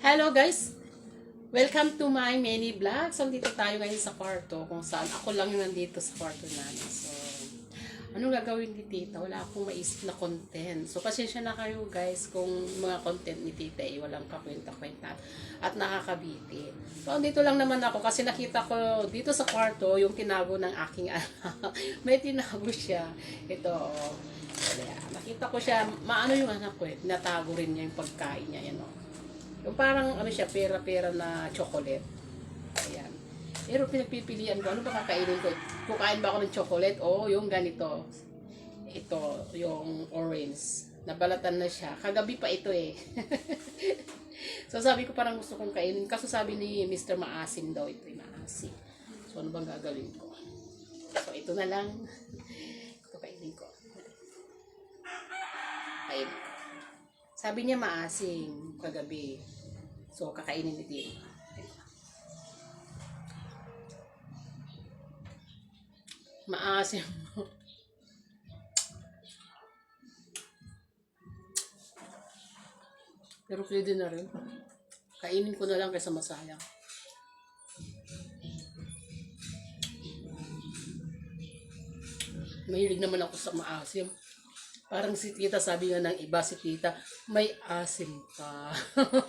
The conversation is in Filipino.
Hello guys! Welcome to my mini vlog. So, dito tayo ngayon sa kwarto kung saan ako lang yung nandito sa kwarto namin. So, anong gagawin ni tita? Wala akong maisip na content. So, pasensya na kayo guys kung mga content ni tita ay walang kakwenta-kwenta at nakakabitin. So, dito lang naman ako kasi nakita ko dito sa kwarto yung tinago ng aking anak. May tinago siya. Ito, oh. Kaya, nakita ko siya, maano yung anak ko eh, natago rin niya yung pagkain niya, yan o. Yung parang ano siya, pera-pera na chocolate. Ayan. Pero pinagpipilian ko, ano ba kakainin ko? Kukain ba ako ng chocolate? O yung ganito. Ito, yung orange. Nabalatan na siya. Kagabi pa ito eh. So sabi ko parang gusto kong kainin. Kaso sabi ni Mr. Maasim daw, ito yung maasim. So ano bang gagawin ko? So ito na lang. Ito kainin ko. Kainin ko. Sabi niya maasim kagabi. So, kakainin ni Tito. Maasim. Pero pwede na rin. Kainin ko na lang kaysa masayang. Mahilig naman ako sa maasim. Parang si tita, sabi nga ng iba si tita, may asim ka.